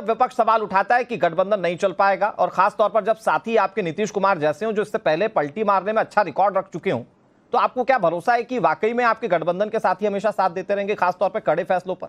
विपक्ष सवाल उठाता है कि गठबंधन नहीं चल पाएगा, और खासतौर पर जब साथी आपके नीतीश कुमार जैसे हो जो इससे पहले पलटी मारने में अच्छा रिकॉर्ड रख चुके हो, तो आपको क्या भरोसा है कि वाकई में आपके गठबंधन के साथी हमेशा साथ देते रहेंगे, खासतौर पर कड़े फैसलों पर?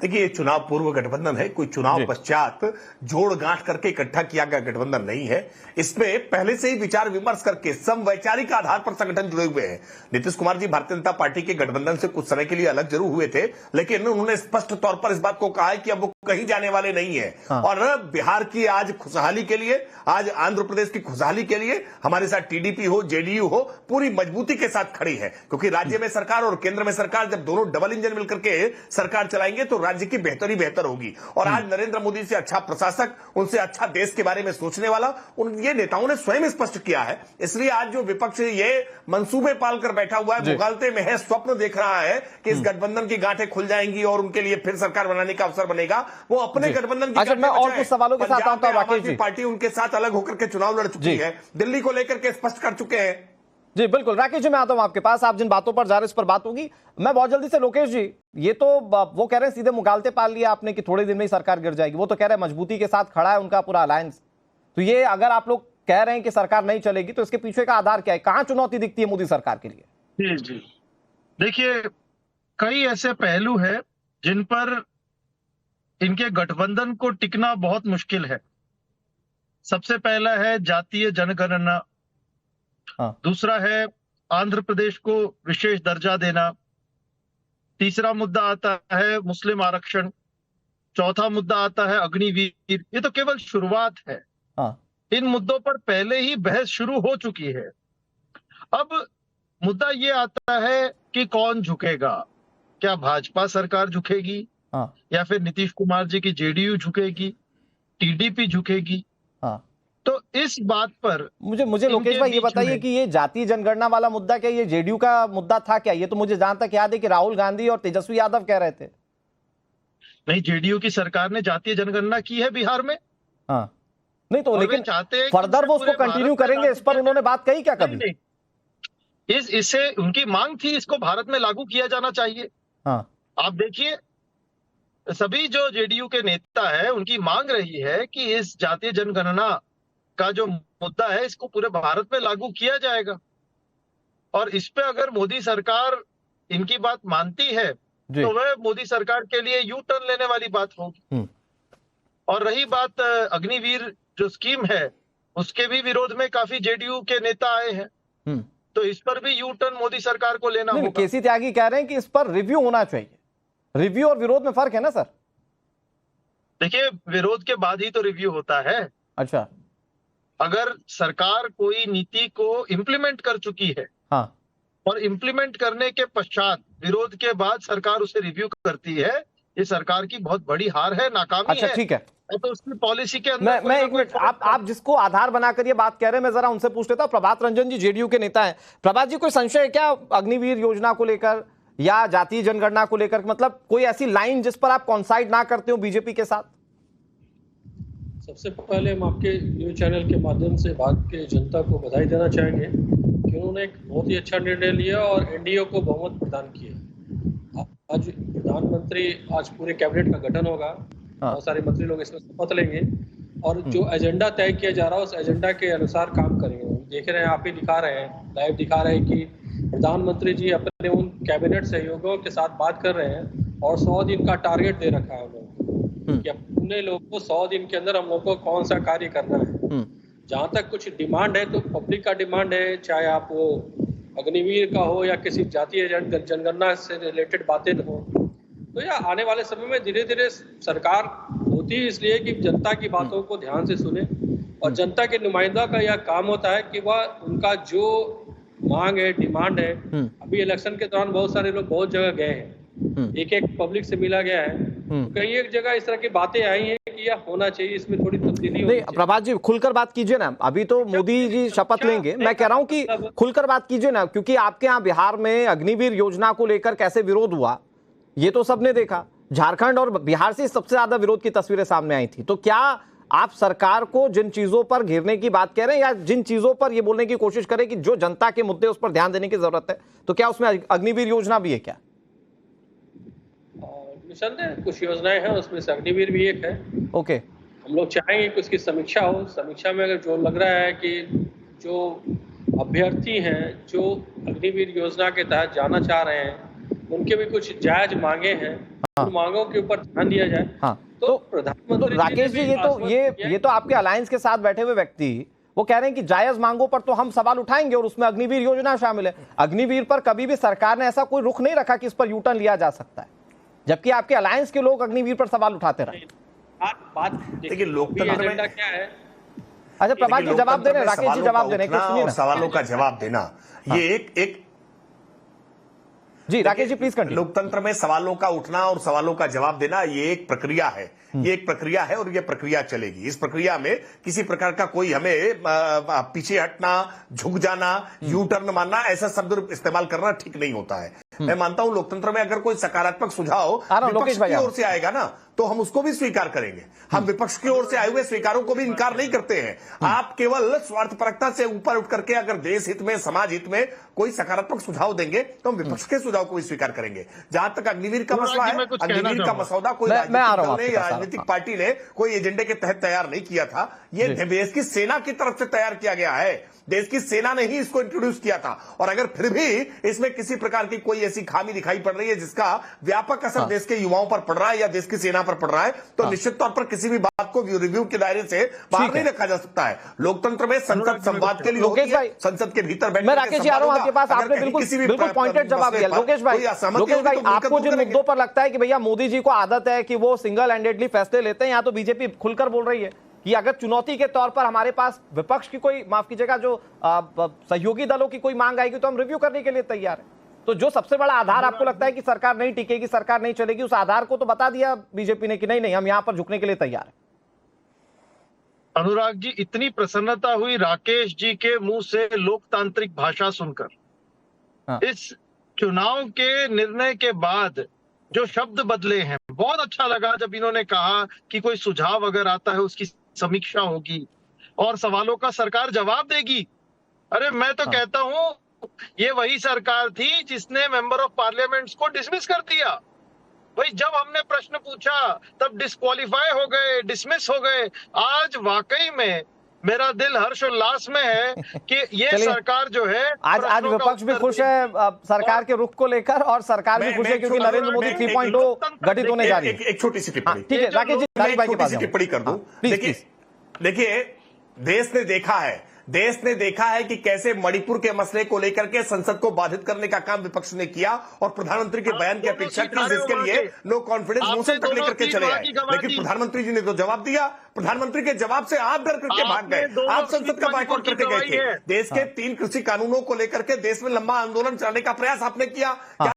देखिए, ये चुनाव पूर्व गठबंधन है, कोई चुनाव पश्चात जोड़ गांठ करके इकट्ठा किया गया गठबंधन नहीं है। इसमें पहले से ही विचार विमर्श करके समवैचारिक आधार पर संगठन जुड़े हुए हैं। नीतीश कुमार जी भारतीय जनता पार्टी के गठबंधन से कुछ समय के लिए अलग जरूर हुए थे, लेकिन उन्होंने स्पष्ट तौर पर इस बात को कहा है कि अब वो कहीं जाने वाले नहीं है। और बिहार की आज खुशहाली के लिए, आज आंध्र प्रदेश की खुशहाली के लिए हमारे साथ टीडीपी हो, जेडीयू हो, पूरी मजबूती के साथ खड़ी है। क्योंकि राज्य में सरकार और केंद्र में सरकार, जब दोनों डबल इंजन मिलकर के सरकार चलाएंगे तो राज्य की बेहतरी बेहतर होगी। और आज नरेंद्र मोदी से अच्छा प्रशासक, उनसे अच्छा देश के बारे में सोचने वाला ये नेताओं ने स्वयं स्पष्ट किया है। इसलिए आज जो विपक्ष ये मंसूबे पाल कर बैठा हुआ है, मुगालते में है, स्वप्न देख रहा है कि इस गठबंधन की गांठें खुल जाएंगी और उनके लिए फिर सरकार बनाने का अवसर बनेगा, वो अपने गठबंधन की मैं और कुछ सवालों के साथ आता हूं। राकेश जी, पार्टी उनके साथ अलग होकर के चुनाव लड़ चुकी है, दिल्ली को लेकर के स्पष्ट कर चुके हैं। जी बिल्कुल। राकेश जी, मैं आता हूं आपके पास, आप जिन बातों पर जा रहे हैं इस पर बात होगी। मैं बहुत जल्दी से, लोकेश जी, ये तो वो कह रहे हैं सीधे मुगालते पाल लिया आपने कि थोड़े दिन में ही सरकार गिर जाएगी, वो तो कह रहे हैं मजबूती के साथ खड़ा है उनका पूरा अलायंस। तो ये अगर आप लोग कह रहे हैं कि सरकार नहीं चलेगी तो इसके पीछे का आधार क्या है? कहां चुनौती दिखती है मोदी सरकार के लिए? जी जी, देखिए, कई ऐसे पहलू है जिन पर इनके गठबंधन को टिकना बहुत मुश्किल है। सबसे पहला है जातीय जनगणना, दूसरा है आंध्र प्रदेश को विशेष दर्जा देना, तीसरा मुद्दा आता है मुस्लिम आरक्षण, चौथा मुद्दा आता है अग्निवीर। ये तो केवल शुरुआत है। इन मुद्दों पर पहले ही बहस शुरू हो चुकी है। अब मुद्दा ये आता है कि कौन झुकेगा, क्या भाजपा सरकार झुकेगी या फिर नीतीश कुमार जी की जेडीयू झुकेगी, टीडीपी झुकेगी? तो इस बात पर मुझे लोकेश भाई ये बताइए कि ये जातीय जनगणना वाला मुद्दा क्या ये जेडीयू का मुद्दा था क्या? ये तो मुझे जहां तक याद है कि राहुल गांधी और तेजस्वी यादव कह रहे थे। नहीं, जेडीयू की सरकार ने जातीय जनगणना की है बिहार में। नहीं तो लेकिन फर्दर वो उसको कंटिन्यू करेंगे, इस पर उन्होंने बात कही क्या कभी? नहीं, इससे उनकी मांग थी, इसको भारत में लागू किया जाना चाहिए। आप देखिए, सभी जो जेडीयू के नेता है उनकी मांग रही है कि इस जातीय जनगणना का जो मुद्दा है इसको पूरे भारत में लागू किया जाएगा। और इस पे अगर मोदी सरकार इनकी बात मानती है तो वह मोदी सरकार के लिए यू टर्न लेने वाली बात होगी। और रही बात अग्निवीर जो स्कीम है, उसके भी विरोध में काफी जेडीयू के नेता आए हैं, तो इस पर भी यू टर्न मोदी सरकार को लेना होगा। केसी त्यागी कह रहे हैं कि इस पर रिव्यू होना चाहिए। रिव्यू और विरोध में फर्क है ना सर? देखिए, विरोध के बाद ही तो रिव्यू होता है। अच्छा, अगर सरकार कोई नीति को इम्प्लीमेंट कर चुकी है और इम्प्लीमेंट करने के पश्चात विरोध के बाद सरकार उसे रिव्यू करती है, ये सरकार की बहुत बड़ी हार है, नाकामी है। ठीक है, तो उसकी पॉलिसी के अंदर मैं एक मिनट, आप जिसको आधार बनाकर ये बात कह रहे हैं, मैं जरा उनसे पूछ लेता हूं। प्रभात रंजन जी जेडीयू के नेता हैं। प्रभात जी, कोई संशय है क्या अग्निवीर योजना को लेकर या जातीय जनगणना को लेकर? मतलब कोई ऐसी लाइन जिस पर आप कॉन्साइड ना करते हो बीजेपी के साथ? सबसे पहले हम आपके न्यूज चैनल के माध्यम से भारत के जनता को बधाई देना चाहेंगे कि उन्होंने एक बहुत ही अच्छा निर्णय लिया और एनडीए को बहुमत प्रदान किया। आज प्रधानमंत्री, आज पूरे कैबिनेट का गठन होगा, बहुत सारे मंत्री लोग इसमें शपथ लेंगे और जो एजेंडा तय किया जा रहा है उस एजेंडा के अनुसार काम करेंगे। देख रहे हैं, आप ही दिखा रहे हैं, लाइव दिखा रहे हैं कि प्रधानमंत्री जी अपने उन कैबिनेट सहयोगियों के साथ बात कर रहे हैं और 100 दिन का टारगेट दे रखा है उन्होंने कि अपने लोगों को 100 दिन के अंदर हम लोग को कौन सा कार्य करना है। जहां तक कुछ डिमांड है तो पब्लिक का डिमांड है, चाहे आप वो अग्निवीर का हो या किसी जातीय जनगणना से रिलेटेड बातें हो, तो यह आने वाले समय में धीरे धीरे सरकार होती है इसलिए कि जनता की बातों को ध्यान से सुने। और जनता के नुमाइंदा का यह काम होता है कि वह उनका जो मांग है, डिमांड है, अभी इलेक्शन के दौरान बहुत सारे लोग बहुत जगह गए हैं, एक एक पब्लिक से मिला गया है, तो कई एक जगह इस तरह की बातें आई हैं कि यह होना चाहिए, इसमें थोड़ी तब्दीली होनी चाहिए। प्रभात जी, खुलकर बात कीजिए ना। अभी तो मोदी जी शपथ लेंगे, मैं कह रहा हूं कि खुलकर बात कीजिए ना, क्योंकि आपके यहाँ बिहार में अग्निवीर योजना को लेकर कैसे विरोध हुआ ये तो सबने देखा। झारखंड और बिहार से सबसे ज्यादा विरोध की तस्वीरें सामने आई थी। तो क्या आप सरकार को जिन चीजों पर घेरने की बात कह रहे हैं या जिन चीजों पर ये बोलने की कोशिश करें कि जो जनता के मुद्दे उस पर ध्यान देने की जरूरत है, तो क्या उसमें अग्निवीर योजना भी है क्या? निसंदेह कुछ योजनाएं हैं, उसमें से अग्निवीर भी एक है। ओके, हम लोग चाहेंगे कि उसकी समीक्षा हो। समीक्षा में अगर जो लग रहा है कि जो अभ्यर्थी हैं जो अग्निवीर योजना के तहत जाना चाह रहे हैं, उनके भी कुछ जायज मांगे हैं, उन मांगों के ऊपर ध्यान दिया जाए। हाँ, तो तो प्रधानमंत्री राकेश जी, ये तो आपके अलायंस के साथ बैठे हुए व्यक्ति वो कह रहे हैं कि जायज मांगों पर तो हम सवाल उठाएंगे और उसमें अग्निवीर योजना शामिल है। अग्निवीर पर कभी भी सरकार ने ऐसा कोई रुख नहीं रखा कि इस पर यूटर्न लिया जा सकता है, जबकि आपके अलायंस के लोग अग्निवीर पर सवाल उठाते रहे। देखिए, लोकतंत्र में क्या है? अच्छा, प्रभात जी जवाब दे रहे हैं, राकेश जी जवाब दे रहे हैं, सुनिए ना। सवालों का जवाब देना, ये एक जी राकेश जी प्लीज कंटिन्यू। लोकतंत्र में सवालों का उठना और सवालों का जवाब देना ये एक प्रक्रिया है, ये एक प्रक्रिया है और ये प्रक्रिया चलेगी। इस प्रक्रिया में किसी प्रकार का कोई हमें पीछे हटना, झुक जाना, यू टर्न मारना, ऐसा शब्द इस्तेमाल करना ठीक नहीं होता है। मैं मानता हूं लोकतंत्र में अगर कोई सकारात्मक सुझाव विपक्ष की ओर से आएगा ना तो हम उसको भी स्वीकार करेंगे। हम विपक्ष की ओर से आए हुए स्वीकारों को भी इनकार नहीं करते हैं। आप केवल स्वार्थपरकता से ऊपर उठ करके अगर देश हित में, समाज हित में कोई सकारात्मक सुझाव देंगे तो हम विपक्ष के सुझाव को भी स्वीकार करेंगे। जहां तक अग्निवीर का मसला है, अग्निवीर का मसौदा कोई राजनीतिक पार्टी ने कोई एजेंडे के तहत तैयार नहीं किया था। ये देश की सेना की तरफ से तैयार किया गया है। देश की सेना ने ही इसको इंट्रोड्यूस किया था और अगर फिर भी इसमें किसी प्रकार की कोई ऐसी खामी दिखाई पड़ रही है जिसका व्यापक असर देश के युवाओं पर पड़ रहा है या देश की सेना पर पड़ रहा है तो निश्चित तौर पर किसी भी बात को रिव्यू के दायरे से बाहर नहीं रखा जा सकता है। लोकतंत्र में संसद संवाद के लिए होती है, संसद के भीतर बैठकर मैं राकेश जी आ रहा हूं आपके पास, आपने बिल्कुल पॉइंटेड जवाब दिया। लोकेश भाई, आपको जिन मुद्दों पर लगता है कि भैया मोदी जी को आदत है कि वो सिंगल हैंडेडली फैसले लेते हैं, यहाँ तो बीजेपी खुलकर बोल रही है कि अगर चुनौती के तौर पर हमारे पास विपक्ष की कोई, माफ कीजिएगा, जो सहयोगी दलों की कोई मांग आएगी तो हम रिव्यू करने के लिए तैयार हैं। तो जो सबसे बड़ा आधार आपको लगता है कि सरकार नहीं टिकेगी, सरकार नहीं चलेगी, उस आधार को तो बता दिया बीजेपी ने कि नहीं नहीं हम यहां पर झुकने के लिए तैयार हैं। अनुराग जी, इतनी प्रसन्नता हुई राकेश जी के मुंह से लोकतांत्रिक भाषा सुनकर। इस चुनाव के निर्णय के बाद जो शब्द बदले हैं, बहुत अच्छा लगा जब इन्होंने कहा कि कोई सुझाव अगर आता है उसकी समीक्षा होगी और सवालों का सरकार जवाब देगी। अरे मैं तो कहता हूं ये वही सरकार थी जिसने मेंबर ऑफ पार्लियामेंट्स को डिसमिस कर दिया। भाई जब हमने प्रश्न पूछा तब डिस्क्वालीफाई हो गए, डिसमिस हो गए। आज वाकई में मेरा दिल हर्षोल्लास में है कि ये सरकार जो है, आज विपक्ष भी खुश है सरकार के रुख को लेकर और सरकार भी खुश है क्योंकि नरेंद्र मोदी 3.0 गठित होने जा रही है। एक छोटी सी टिप्पणी, ठीक है राकेश जी, भाई के पास टिप्पणी कर दूं। देखिए, देश ने देखा है कि कैसे मणिपुर के मसले को लेकर के संसद को बाधित करने का काम विपक्ष ने किया और प्रधानमंत्री के बयान की अपेक्षा की, जिसके लिए नो कॉन्फिडेंस मोशन तक लेकर के चले आए। लेकिन प्रधानमंत्री जी ने तो जवाब दिया। प्रधानमंत्री के जवाब से आप डर करके भाग गए, आप संसद का बायकॉट करके गए थे। देश के 3 कृषि कानूनों को लेकर के देश में लंबा आंदोलन चलाने का प्रयास आपने किया।